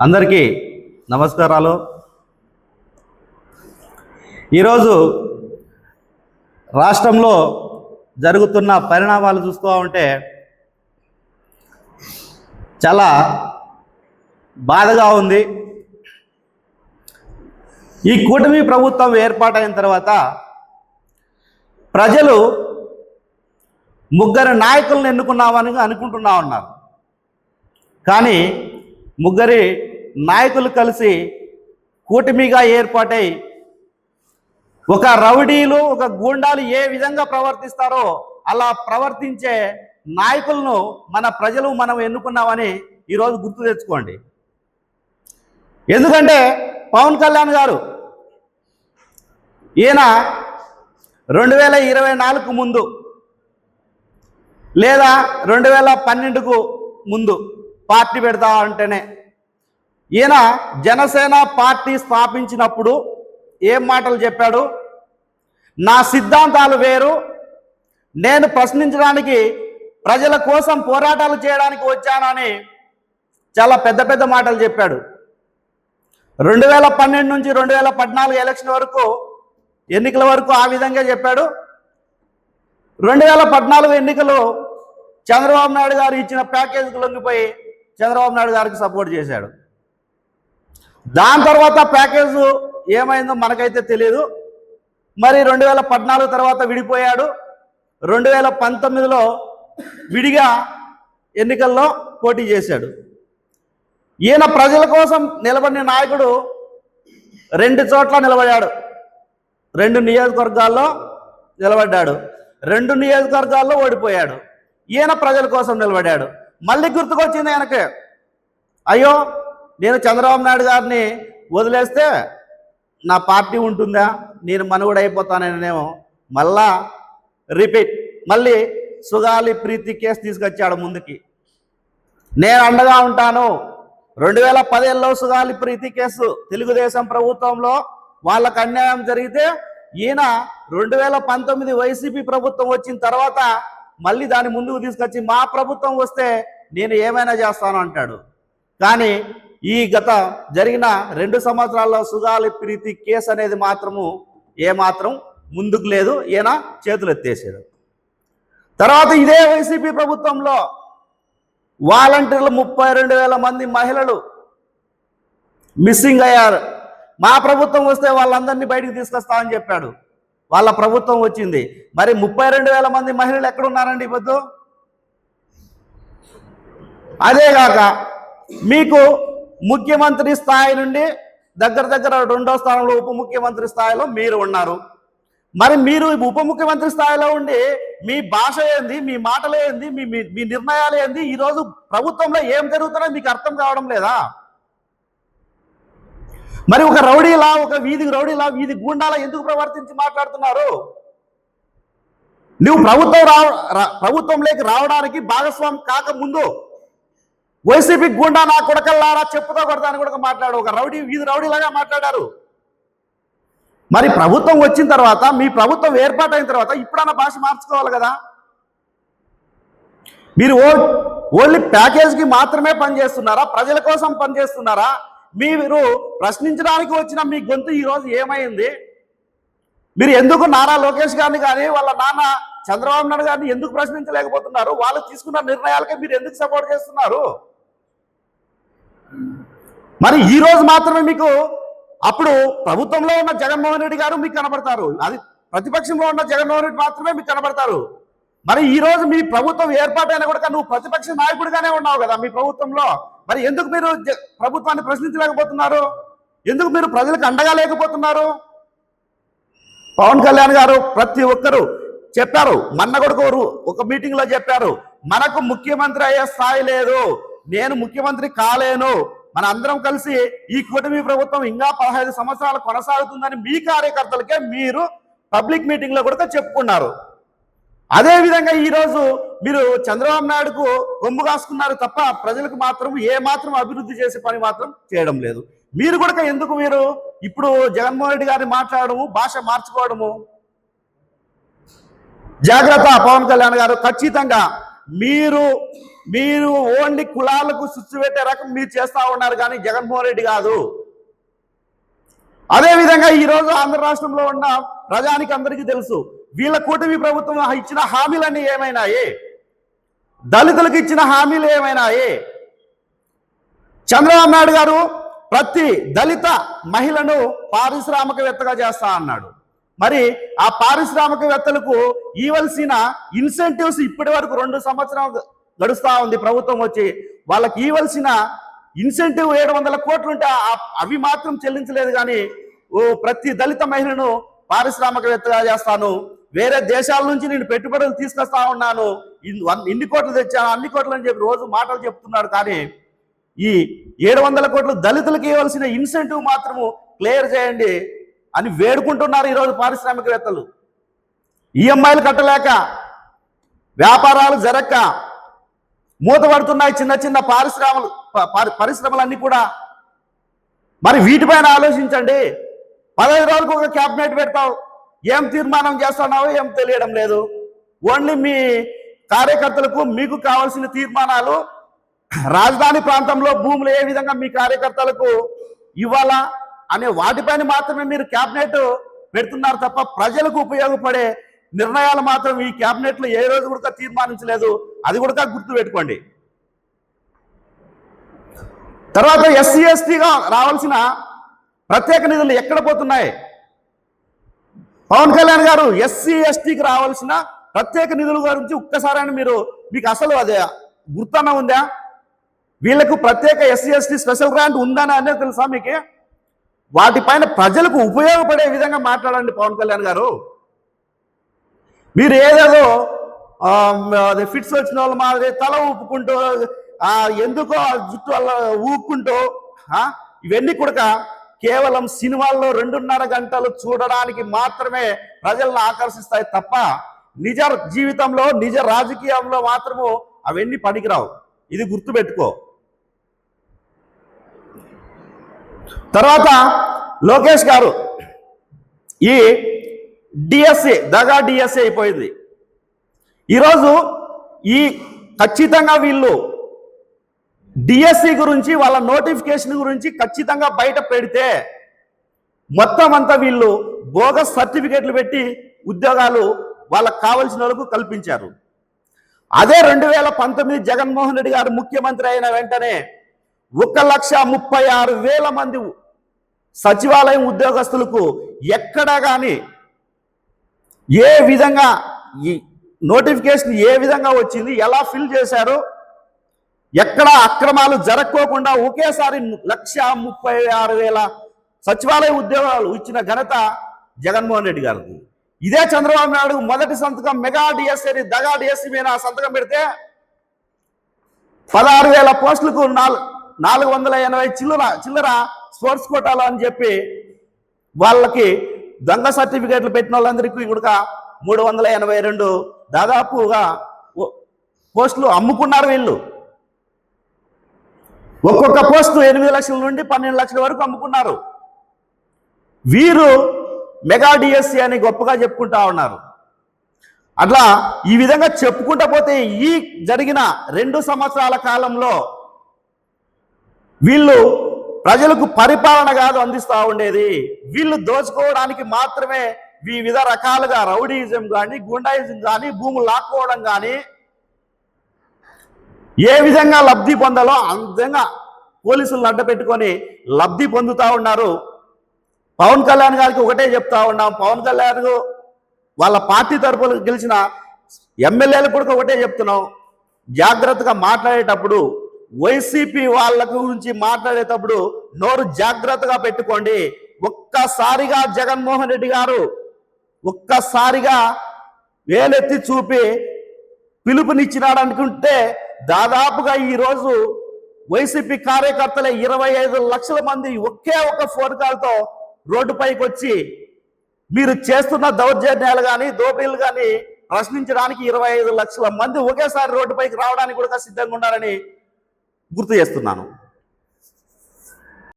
అందరికీ నమస్కారాలు. ఈరోజు రాష్ట్రంలో జరుగుతున్న పరిణామాలు చూస్తూ ఉంటే చాలా బాధగా ఉంది. ఈ కూటమి ప్రభుత్వం ఏర్పాటైన తర్వాత ప్రజలు ముగ్గురు నాయకులను ఎన్నుకున్నామని అనుకుంటున్నా ఉన్నారు. కానీ ముగ్గురి నాయకులు కలిసి కూటమిగా ఏర్పాటై ఒక రౌడీలు ఒక గూండాలు ఏ విధంగా ప్రవర్తిస్తారో అలా ప్రవర్తించే నాయకులను మన ప్రజలు మనం ఎన్నుకున్నామని ఈరోజు గుర్తు తెచ్చుకోండి. ఎందుకంటే పవన్ కళ్యాణ్ గారు ఈయన 2024 ముందు లేదా 2012కు ముందు పార్టీ పెడతా అంటేనే ఈయన జనసేన పార్టీ స్థాపించినప్పుడు ఏం మాటలు చెప్పాడు? నా సిద్ధాంతాలు వేరు, నేను ప్రశ్నించడానికి ప్రజల కోసం పోరాటాలు చేయడానికి వచ్చానని చాలా పెద్ద పెద్ద మాటలు చెప్పాడు. 2012 నుంచి 2014 ఎలక్షన్ వరకు ఎన్నికల వరకు ఆ విధంగా చెప్పాడు. 2014 ఎన్నికలు చంద్రబాబు నాయుడు గారు ఇచ్చిన ప్యాకేజీకి లొంగిపోయి చంద్రబాబు నాయుడు గారికి సపోర్ట్ చేశాడు. దాని తర్వాత ప్యాకేజ్ ఏమైందో మనకైతే తెలియదు. మరి 2014 తర్వాత విడిపోయాడు. 2019లో విడిగా ఎన్నికల్లో పోటీ చేశాడు. ఈయన ప్రజల కోసం నిలబడిన నాయకుడు 2 చోట్ల నిలబడ్డాడు. 2 నియోజకవర్గాల్లో నిలబడ్డాడు. 2 నియోజకవర్గాల్లో ఓడిపోయాడు. ఈయన ప్రజల కోసం నిలబడ్డాడు. మళ్ళీ గుర్తుకొచ్చింది ఆయనకి, అయ్యో నేను చంద్రబాబు నాయుడు గారిని వదిలేస్తే నా పార్టీ ఉంటుందా, నేను మనుగడ అయిపోతానేమో. మళ్ళా రిపీట్, మళ్ళీ సుగాలి ప్రీతి కేసు తీసుకొచ్చాడు ముందుకి. నేను అండగా ఉంటాను. 2017లో సుగాలి ప్రీతి కేసు తెలుగుదేశం ప్రభుత్వంలో వాళ్ళకు అన్యాయం జరిగితే ఈయన 2019 వైసీపీ ప్రభుత్వం వచ్చిన తర్వాత మళ్ళీ దాన్ని ముందుకు తీసుకొచ్చి మా ప్రభుత్వం వస్తే నేను ఏమైనా చేస్తాను అంటాడు. కానీ ఈ గత జరిగిన 2 సంవత్సరాల్లో సుగాలి ప్రీతి కేసు అనేది మాత్రము ఏమాత్రం ముందుకు లేదు. ఈయన చేతులు ఎత్తేసాడు. తర్వాత ఇదే వైసీపీ ప్రభుత్వంలో వాలంటీర్లు 32,000 మంది మహిళలు మిస్సింగ్ అయ్యారు. మా ప్రభుత్వం వస్తే వాళ్ళందరినీ బయటికి తీసుకొస్తామని చెప్పాడు. వాళ్ళ ప్రభుత్వం వచ్చింది. మరి 32,000 మంది మహిళలు ఎక్కడున్నారండి ఇప్పుడు? అదేగాక మీకు ముఖ్యమంత్రి స్థాయి నుండి దగ్గర 2వ స్థానంలో ఉప ముఖ్యమంత్రి స్థాయిలో మీరు ఉన్నారు. మరి మీరు ఉప ముఖ్యమంత్రి స్థాయిలో ఉండి మీ భాష ఏంది, మీ మాటలు ఏంది, మీ నిర్ణయాలు ఏంది, ఈరోజు ప్రభుత్వంలో ఏం జరుగుతుందో మీకు అర్థం కావడం లేదా? మరి ఒక రౌడీలా, ఒక వీధి రౌడీలా, వీధి గూండాలా ఎందుకు ప్రవర్తించి మాట్లాడుతున్నారు? నువ్వు ప్రభుత్వంలోకి రావడానికి భాగస్వామి కాకముందు వైసీపీ గూండా నా కొడకల్లారా చెప్పుతో కొడతాను కూడా మాట్లాడు. ఒక రౌడీ, వీధి రౌడీలాగా మాట్లాడారు. మరి ప్రభుత్వం వచ్చిన తర్వాత, మీ ప్రభుత్వం ఏర్పాటైన తర్వాత ఇప్పుడన్నా భాష మార్చుకోవాలి కదా. మీరు ఓన్లీ ప్యాకేజ్కి మాత్రమే పనిచేస్తున్నారా? ప్రజల కోసం పనిచేస్తున్నారా? మీరు ప్రశ్నించడానికి వచ్చిన మీ గొంతు ఈరోజు ఏమైంది? మీరు ఎందుకు నారా లోకేష్ గారిని కానీ వాళ్ళ నాన్న చంద్రబాబు నాయుడు గారిని ఎందుకు ప్రశ్నించలేకపోతున్నారు? వాళ్ళు తీసుకున్న నిర్ణయాలకే మీరు ఎందుకు సపోర్ట్ చేస్తున్నారు? మరి ఈ రోజు మాత్రమే మీకు, అప్పుడు ప్రభుత్వంలో ఉన్న జగన్మోహన్ రెడ్డి గారు మీకు కనబడతారు, అది ప్రతిపక్షంలో ఉన్న జగన్మోహన్ రెడ్డి మాత్రమే మీకు కనబడతారు. మరి ఈ రోజు మీ ప్రభుత్వం ఏర్పాటైనా కూడా నువ్వు ప్రతిపక్ష నాయకుడిగానే ఉన్నావు కదా మీ ప్రభుత్వంలో. మరి ఎందుకు మీరు ప్రభుత్వాన్ని ప్రశ్నించలేకపోతున్నారు? ఎందుకు మీరు ప్రజలకు అండగా లేకపోతున్నారు? పవన్ కళ్యాణ్ గారు ప్రతి ఒక్కరు చెప్పారు. మొన్న కూడా ఒక మీటింగ్ లో చెప్పారు, మనకు ముఖ్యమంత్రి అయ్యే స్థాయి లేదు, నేను ముఖ్యమంత్రి కాలేను, మన అందరం కలిసి ఈ కూటమి ప్రభుత్వం ఇంకా 15 సంవత్సరాలు కొనసాగుతుందని మీ కార్యకర్తలకే మీరు పబ్లిక్ మీటింగ్ లో కూడా చెప్పుకున్నారు. అదే విధంగా ఈరోజు మీరు చంద్రబాబు నాయుడుకు కొమ్ము కాసుకున్నారు తప్ప ప్రజలకు మాత్రం ఏ మాత్రం అభివృద్ధి చేసే పని మాత్రం చేయడం లేదు. మీరు కూడా ఎందుకు మీరు ఇప్పుడు జగన్మోహన్ రెడ్డి గారిని మాట్లాడము, భాష మార్చుకోవడము? జాగ్రత్త పవన్ కళ్యాణ్ గారు, ఖచ్చితంగా మీరు మీరు ఓన్లీ కులాలకు సుచ్చు పెట్టే రకం మీరు చేస్తా ఉన్నారు, కానీ జగన్మోహన్ రెడ్డి కాదు. అదేవిధంగా ఈరోజు ఆంధ్ర రాష్ట్రంలో ఉన్న ప్రజానికి అందరికీ తెలుసు, వీళ్ళ కూటమి ప్రభుత్వం ఇచ్చిన హామీలన్నీ ఏమైనాయి, దళితులకు ఇచ్చిన హామీలు ఏమైనాయి. చంద్రబాబు నాయుడు గారు ప్రతి దళిత మహిళను పారిశ్రామికవేత్తగా చేస్తా అన్నాడు. మరి ఆ పారిశ్రామికవేత్తలకు ఇవ్వాల్సిన ఇన్సెంటివ్స్ ఇప్పటి వరకు 2 సంవత్సరాలు గడుస్తా ఉంది ప్రభుత్వం వచ్చి, వాళ్ళకి ఇవ్వాల్సిన ఇన్సెంటివ్ 700 కోట్లు ఉంటే అవి మాత్రం చెల్లించలేదు. కానీ ప్రతి దళిత మహిళను పారిశ్రామికవేత్తగా చేస్తాను, వేరే దేశాల నుంచి నేను పెట్టుబడులు తీసుకొస్తా ఉన్నాను, ఇన్ని కోట్లు తెచ్చాను, అన్ని కోట్లు అని చెప్పి రోజు మాటలు చెప్తున్నాడు. కానీ ఈ 700 కోట్లు దళితులకు ఇవ్వాల్సిన ఇన్సెంటివ్ మాత్రము క్లియర్ చేయండి అని వేడుకుంటున్నారు ఈరోజు పారిశ్రామికవేత్తలు. ఈఎంఐలు కట్టలేక, వ్యాపారాలు జరక్క మూతపడుతున్నాయి చిన్న చిన్న పరిశ్రమలన్నీ కూడా. మరి వీటిపైన ఆలోచించండి. 15 రోజులకు ఒక క్యాబినెట్ పెడతావు, ఏం తీర్మానం చేస్తున్నావో ఏం తెలియడం లేదు. ఓన్లీ మీ కార్యకర్తలకు మీకు కావాల్సిన తీర్మానాలు, రాజధాని ప్రాంతంలో భూములు ఏ విధంగా మీ కార్యకర్తలకు ఇవ్వాలా అనే వాటిపైన మాత్రమే మీరు క్యాబినెట్ పెడుతున్నారు తప్ప ప్రజలకు ఉపయోగపడే నిర్ణయాలు మాత్రం ఈ క్యాబినెట్లో ఏ రోజు కూడా తీర్మానించలేదు. అది కూడా గుర్తుపెట్టుకోండి. తర్వాత ఎస్సీ ఎస్టీగా రావాల్సిన ప్రత్యేక నిధులు ఎక్కడ పోతున్నాయి? పవన్ కళ్యాణ్ గారు ఎస్సీ ఎస్టీకి రావాల్సిన ప్రత్యేక నిధుల గురించి ఒక్కసారి మీకు అసలు అదే గుర్తన్న ఉందా? వీళ్లకు ప్రత్యేక ఎస్సీ ఎస్టీ స్పెషల్ గ్రాంట్ ఉందని అనేది తెలుసా మీకు? వాటిపైన ప్రజలకు ఉపయోగపడే విధంగా మాట్లాడండి పవన్ కళ్యాణ్ గారు. మీరు ఏదేదో ఫిట్స్ వచ్చిన వాళ్ళ మాదిరి తల ఊపుకుంటూ ఎందుకో జుట్టు వల్ల ఊపుకుంటూ ఇవన్నీ కూడా కేవలం సినిమాల్లో 2.5 గంటలు చూడడానికి మాత్రమే ప్రజలను ఆకర్షిస్తాయి తప్ప నిజ జీవితంలో నిజ రాజకీయంలో మాత్రము అవన్నీ పనికిరావు. ఇది గుర్తుపెట్టుకో. తర్వాత లోకేష్ గారు ఈ డిఎస్ఏ దగా డిఎస్ఏ అయిపోయింది. ఈరోజు ఈ ఖచ్చితంగా వీళ్ళు డిఎస్సి గురించి వాళ్ళ నోటిఫికేషన్ గురించి ఖచ్చితంగా బయట పెడితే మొత్తం అంతా వీళ్ళు బోగస్ సర్టిఫికేట్లు పెట్టి ఉద్యోగాలు వాళ్ళకు కావలసిన వాళ్ళకు కల్పించారు. అదే 2019 జగన్మోహన్ రెడ్డి గారు ముఖ్యమంత్రి అయిన వెంటనే 1,36,000 మంది సచివాలయం ఉద్యోగస్తులకు ఎక్కడా కానీ ఏ విధంగా ఈ నోటిఫికేషన్ ఏ విధంగా వచ్చింది, ఎలా ఫిల్ చేశారు, ఎక్కడ అక్రమాలు జరగకోకుండా ఒకేసారి 1,36,000 సచివాలయ ఉద్యోగాలు ఇచ్చిన ఘనత జగన్మోహన్ రెడ్డి గారికి. ఇదే చంద్రబాబు నాయుడు మొదటి సంతకం మెగా డిఎస్ఏని దగా డిఎస్సి మీద సంతకం పెడితే 16,000 పోస్టులకు 480 చిల్లర స్పోర్ట్స్ కోటాలు అని చెప్పి వాళ్ళకి దొంగ సర్టిఫికేట్లు పెట్టిన వాళ్ళందరికీ కూడా 382 దాదాపుగా పోస్టులు అమ్ముకున్నారు వీళ్ళు. ఒక్కొక్క పోస్టు 8 లక్షల నుండి 12 లక్షల వరకు అమ్ముకున్నారు. వీరు మెగా డిఎస్సి అని గొప్పగా చెప్పుకుంటా ఉన్నారు. అట్లా ఈ విధంగా చెప్పుకుంటా పోతే ఈ జరిగిన 2 సంవత్సరాల కాలంలో వీళ్ళు ప్రజలకు పరిపాలన కాదు అందిస్తూ ఉండేది, వీళ్ళు దోచుకోవడానికి మాత్రమే వివిధ రకాలుగా రౌడీయిజం కానీ గుండాయిజం కానీ భూములు లాక్కోవడం కానీ ఏ విధంగా లబ్ధి పొందాలో ఆ విధంగా పోలీసులను అడ్డపెట్టుకొని లబ్ధి పొందుతూ ఉన్నారు. పవన్ కళ్యాణ్ గారికి ఒకటే చెప్తా ఉన్నాం, పవన్ కళ్యాణ్ వాళ్ళ పార్టీ తరపున గెలిచిన ఎమ్మెల్యేలకు కూడా ఒకటే చెప్తున్నాం, జాగ్రత్తగా మాట్లాడేటప్పుడు వైసీపీ వాళ్ళ గురించి మాట్లాడేటప్పుడు నోరు జాగ్రత్తగా పెట్టుకోండి. ఒక్కసారిగా జగన్మోహన్ రెడ్డి గారు ఒక్కసారిగా వేలెత్తి చూపి పిలుపునిచ్చినాడు అనుకుంటే దాదాపుగా ఈరోజు వైసీపీ కార్యకర్తలే 25 లక్షల మంది ఒకే ఒక ఫోన్ కాల్తో రోడ్డుపైకి వచ్చి మీరు చేస్తున్న దౌర్జన్యాలు కానీ దోపిడీలు కానీ ప్రశ్నించడానికి 25 లక్షల మంది ఒకేసారి రోడ్డుపైకి రావడానికి కూడా సిద్ధంగా ఉన్నారని గుర్తు చేస్తున్నాను.